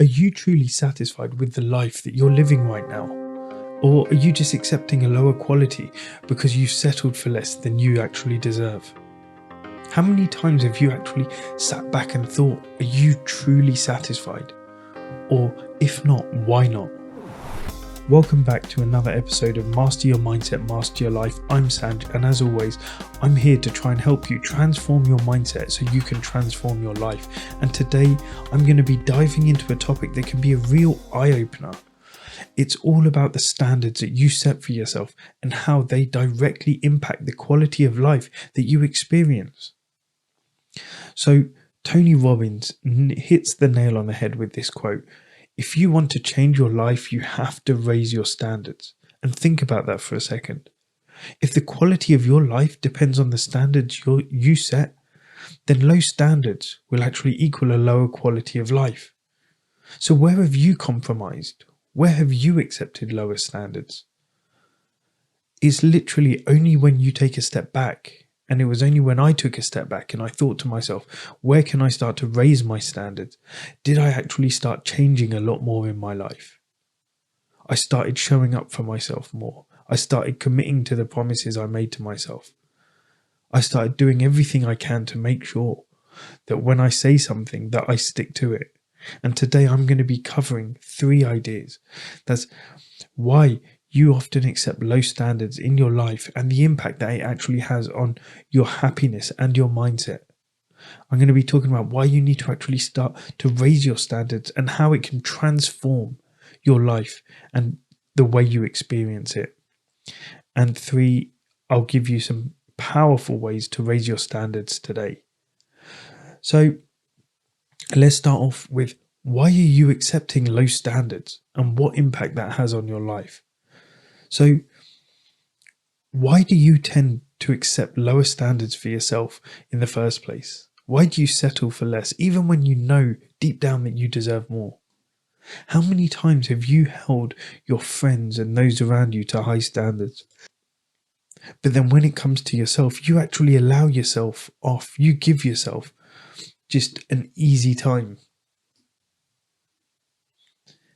Are you truly satisfied with the life that you're living right now? Or are you just accepting a lower quality because you've settled for less than you actually deserve? How many times have you actually sat back and thought, are you truly satisfied? Or if not, why not? Welcome back to another episode of Master Your Mindset, Master Your Life. I'm Sanj, and as always, I'm here to try and help you transform your mindset so you can transform your life. And today, I'm going to be diving into a topic that can be a real eye-opener. It's all about the standards that you set for yourself and how they directly impact the quality of life that you experience. So, Tony Robbins hits the nail on the head with this quote. If you want to change your life, you have to raise your standards. And think about that for a second. If the quality of your life depends on the standards you set, then low standards will actually equal a lower quality of life. So where have you compromised? Where have you accepted lower standards? It's literally only when you take a step back. And it was only when I took a step back and I thought to myself, where can I start to raise my standards? Did I actually start changing a lot more in my life? I started showing up for myself more. I started committing to the promises I made to myself. I started doing everything I can to make sure that when I say something that I stick to it. And today I'm going to be covering 3 ideas. That's why you often accept low standards in your life and the impact that it actually has on your happiness and your mindset. I'm going to be talking about why you need to actually start to raise your standards and how it can transform your life and the way you experience it. And 3, I'll give you some powerful ways to raise your standards today. So let's start off with, why are you accepting low standards and what impact that has on your life? So why do you tend to accept lower standards for yourself in the first place? Why do you settle for less, even when you know deep down that you deserve more? How many times have you held your friends and those around you to high standards? But then when it comes to yourself, you actually allow yourself off. You give yourself just an easy time.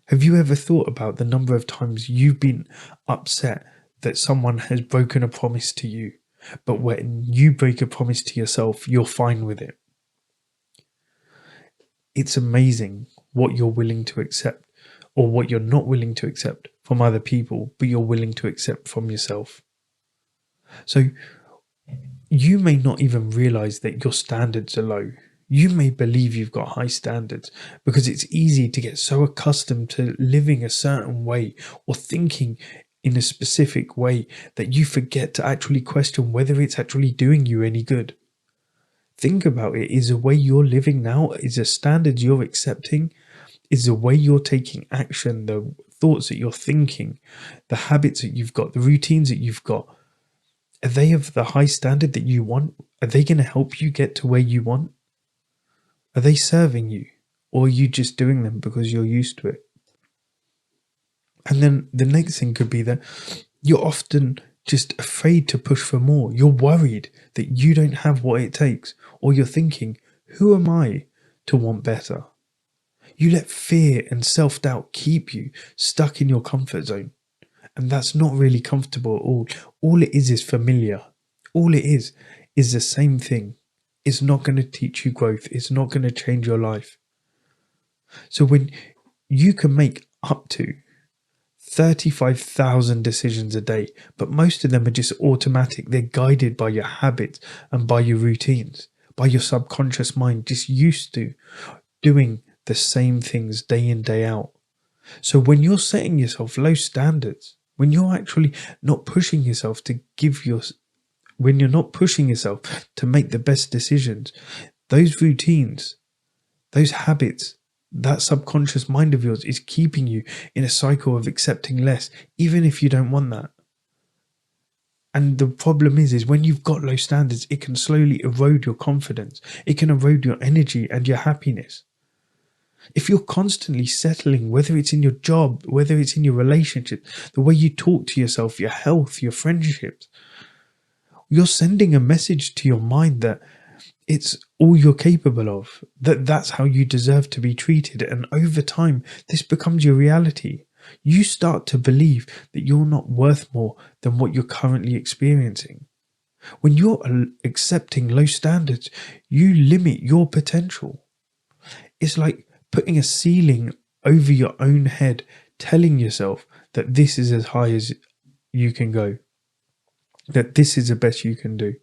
Have you ever thought about the number of times you've been upset that someone has broken a promise to you, but when you break a promise to yourself, you're fine with it? It's amazing what you're willing to accept or what you're not willing to accept from other people, but you're willing to accept from yourself. So you may not even realize that your standards are low. You may believe you've got high standards because it's easy to get so accustomed to living a certain way or thinking in a specific way that you forget to actually question whether it's actually doing you any good. Think about it. Is the way you're living now, is the standards you're accepting, is the way you're taking action, the thoughts that you're thinking, the habits that you've got, the routines that you've got, are they of the high standard that you want? Are they going to help you get to where you want? Are they serving you, or are you just doing them because you're used to it? And then the next thing could be that you're often just afraid to push for more. You're worried that you don't have what it takes, or you're thinking, who am I to want better? You let fear and self-doubt keep you stuck in your comfort zone. And that's not really comfortable at all. All it is familiar. All it is the same thing. It's not going to teach you growth. It's not going to change your life. So when you can make up to 35,000 decisions a day, but most of them are just automatic. They're guided by your habits and by your routines, by your subconscious mind, just used to doing the same things day in, day out. So when you're setting yourself low standards, when you're actually not pushing yourself to when you're not pushing yourself to make the best decisions, those routines, those habits, that subconscious mind of yours is keeping you in a cycle of accepting less, even if you don't want that. And the problem is when you've got low standards, it can slowly erode your confidence. It can erode your energy and your happiness. If you're constantly settling, whether it's in your job, whether it's in your relationship, the way you talk to yourself, your health, your friendships, you're sending a message to your mind that It's all you're capable of. That's how you deserve to be treated. And over time, this becomes your reality. You start to believe that you're not worth more than what you're currently experiencing. When you're accepting low standards, you limit your potential. It's like putting a ceiling over your own head, telling yourself that this is as high as you can go, that this is the best you can do.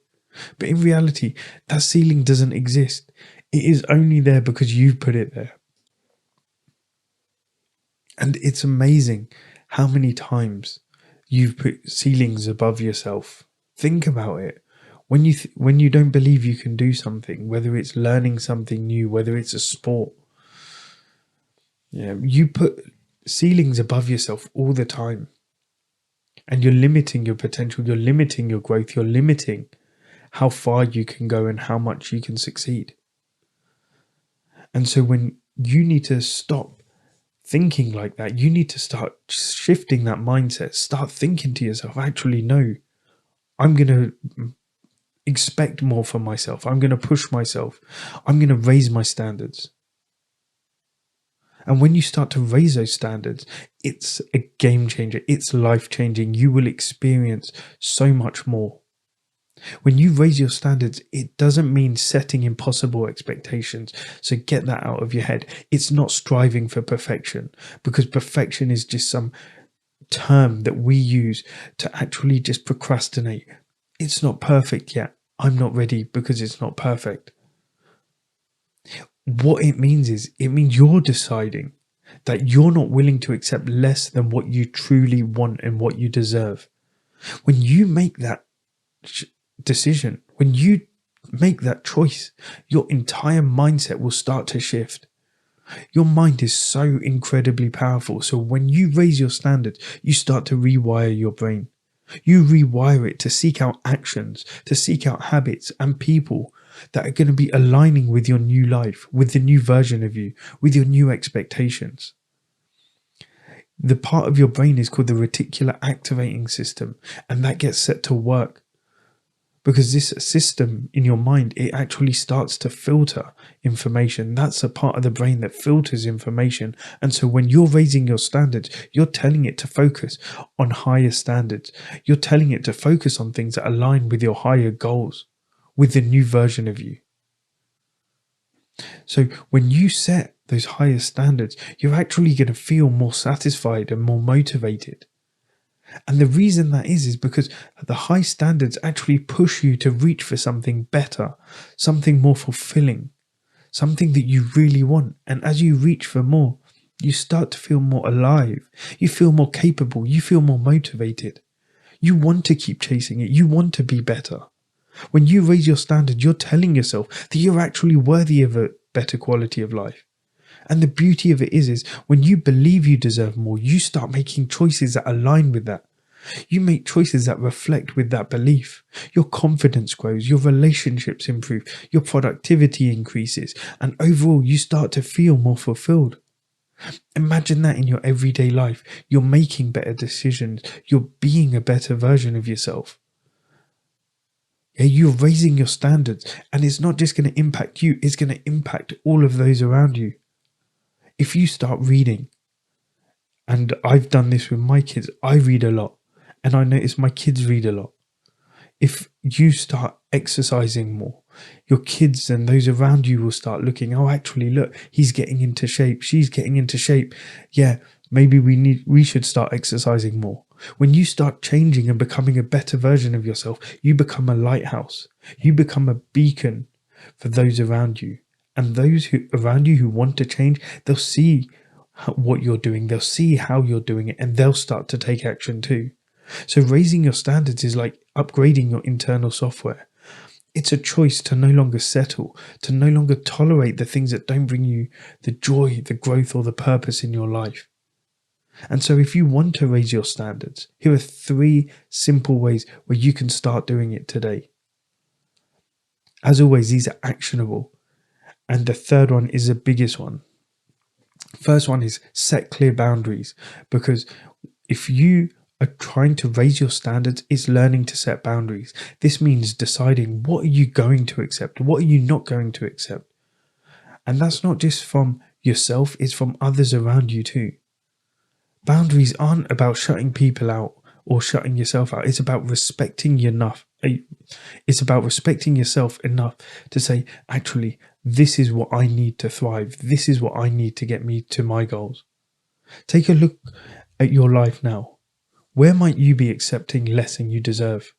But in reality, that ceiling doesn't exist. It is only there because you've put it there. And it's amazing how many times you've put ceilings above yourself. Think about it. When you don't believe you can do something, whether it's learning something new, whether it's a sport, you put ceilings above yourself all the time. And you're limiting your potential, you're limiting your growth, you're limiting how far you can go and how much you can succeed. And so when you need to stop thinking like that, you need to start shifting that mindset. Start thinking to yourself, actually, no, I'm going to expect more from myself. I'm going to push myself. I'm going to raise my standards. And when you start to raise those standards, it's a game changer. It's life changing. You will experience so much more. When you raise your standards, it doesn't mean setting impossible expectations. So get that out of your head. It's not striving for perfection, because perfection is just some term that we use to actually just procrastinate. It's not perfect yet. I'm not ready because it's not perfect. What it means is, it means you're deciding that you're not willing to accept less than what you truly want and what you deserve. When you make that decision, when you make that choice, your entire mindset will start to shift. Your mind is so incredibly powerful. So when you raise your standards, you start to rewire your brain. You rewire it to seek out actions, to seek out habits and people that are going to be aligning with your new life, with the new version of you, with your new expectations. The part of your brain is called the reticular activating system, and that gets set to work. Because this system in your mind, it actually starts to filter information. That's a part of the brain that filters information. And so when you're raising your standards, you're telling it to focus on higher standards. You're telling it to focus on things that align with your higher goals, with the new version of you. So when you set those higher standards, you're actually going to feel more satisfied and more motivated. And the reason that is because the high standards actually push you to reach for something better, something more fulfilling, something that you really want. And as you reach for more, you start to feel more alive. You feel more capable. You feel more motivated. You want to keep chasing it. You want to be better. When you raise your standards, you're telling yourself that you're actually worthy of a better quality of life. And the beauty of it is when you believe you deserve more, you start making choices that align with that. You make choices that reflect with that belief. Your confidence grows, your relationships improve, your productivity increases, and overall you start to feel more fulfilled. Imagine that in your everyday life. You're making better decisions. You're being a better version of yourself. You're raising your standards, and it's not just going to impact you, it's going to impact all of those around you. If you start reading, and I've done this with my kids, I read a lot, and I notice my kids read a lot. If you start exercising more, your kids and those around you will start looking, oh, actually, look, he's getting into shape, she's getting into shape. Yeah, maybe we should start exercising more. When you start changing and becoming a better version of yourself, you become a lighthouse. You become a beacon for those around you. And those around you who want to change, they'll see what you're doing. They'll see how you're doing it, and they'll start to take action too. So raising your standards is like upgrading your internal software. It's a choice to no longer settle, to no longer tolerate the things that don't bring you the joy, the growth, or the purpose in your life. And so if you want to raise your standards, here are 3 simple ways where you can start doing it today. As always, these are actionable. And the third one is the biggest one. First one is set clear boundaries, because if you trying to raise your standards is learning to set boundaries. This means deciding what are you going to accept, what are you not going to accept. And that's not just from yourself, it's from others around you too. Boundaries aren't about shutting people out or shutting yourself out. It's about respecting enough. It's about respecting yourself enough to say, actually, this is what I need to thrive. This is what I need to get me to my goals. Take a look at your life now. Where might you be accepting less than you deserve?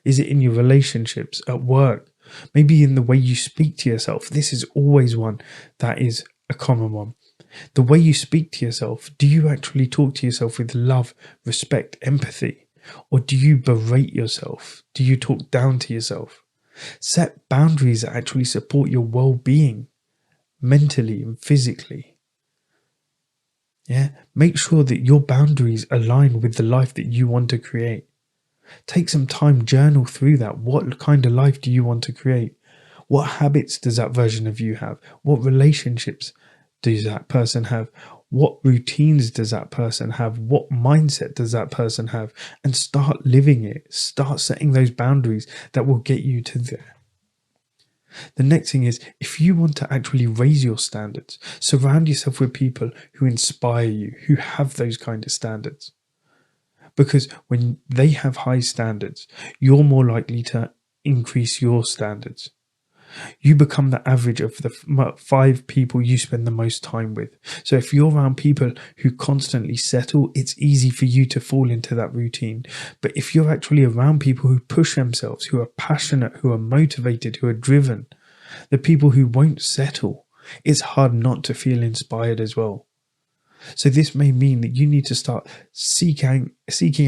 Is it in your relationships, at work? Maybe in the way you speak to yourself. This is always one that is a common one. The way you speak to yourself, do you actually talk to yourself with love, respect, empathy? Or do you berate yourself? Do you talk down to yourself? Set boundaries that actually support your well-being, mentally and physically. Make sure that your boundaries align with the life that you want to create. Take some time, journal through that. What kind of life do you want to create? What habits does that version of you have? What relationships does that person have? What routines does that person have? What mindset does that person have? And start living it. Start setting those boundaries that will get you to there. The next thing is, if you want to actually raise your standards, surround yourself with people who inspire you, who have those kind of standards. Because when they have high standards, you're more likely to increase your standards. You become the average of the 5 people you spend the most time with. So if you're around people who constantly settle, it's easy for you to fall into that routine. But if you're actually around people who push themselves, who are passionate, who are motivated, who are driven, the people who won't settle, it's hard not to feel inspired as well. So this may mean that you need to start seeking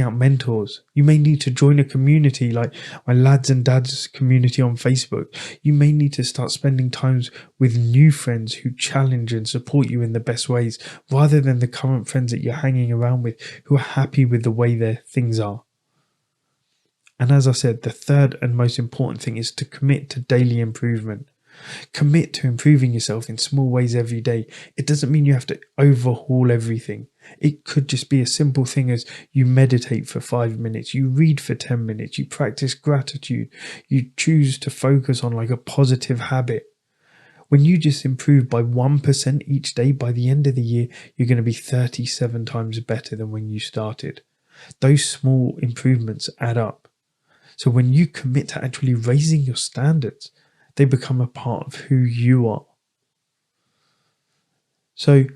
out mentors. You may need to join a community like my lads and dads community on Facebook. You may need to start spending times with new friends who challenge and support you in the best ways, rather than the current friends that you're hanging around with who are happy with the way their things are. And as I said, the third and most important thing is to commit to daily improvement. Commit to improving yourself in small ways every day. It doesn't mean you have to overhaul everything. It could just be a simple thing as you meditate for 5 minutes, you read for 10 minutes, you practice gratitude, you choose to focus on like a positive habit. When you just improve by 1% each day, by the end of the year, you're going to be 37 times better than when you started. Those small improvements add up. So when you commit to actually raising your standards, they become a part of who you are. So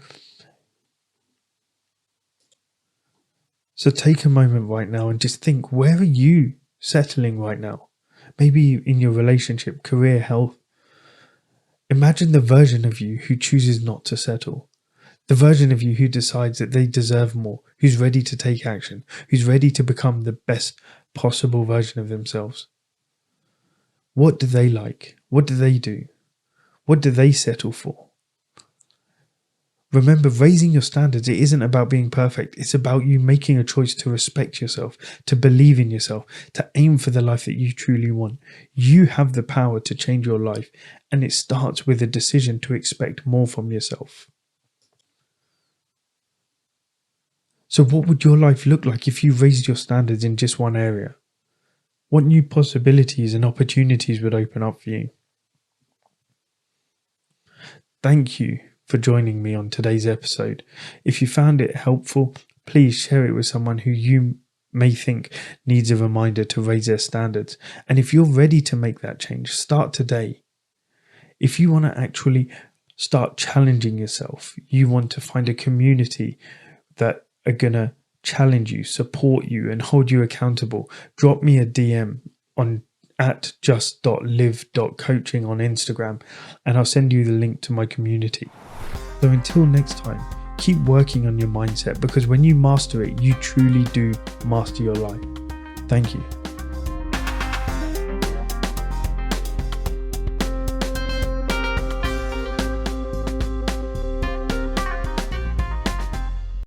take a moment right now and just think, where are you settling right now? Maybe in your relationship, career, health. Imagine the version of you who chooses not to settle. The version of you who decides that they deserve more, who's ready to take action, who's ready to become the best possible version of themselves. What do they like? What do they do? What do they settle for? Remember, raising your standards, it isn't about being perfect. It's about you making a choice to respect yourself, to believe in yourself, to aim for the life that you truly want. You have the power to change your life, and it starts with a decision to expect more from yourself. So what would your life look like if you raised your standards in just one area? What new possibilities and opportunities would open up for you? Thank you for joining me on today's episode. If you found it helpful, please share it with someone who you may think needs a reminder to raise their standards. And if you're ready to make that change, start today. If you want to actually start challenging yourself, you want to find a community that are going to challenge you, support you, and hold you accountable, drop me a DM on @just.live.coaching on Instagram, and I'll send you the link to my community. So until next time, keep working on your mindset, because when you master it, you truly do master your life. Thank you.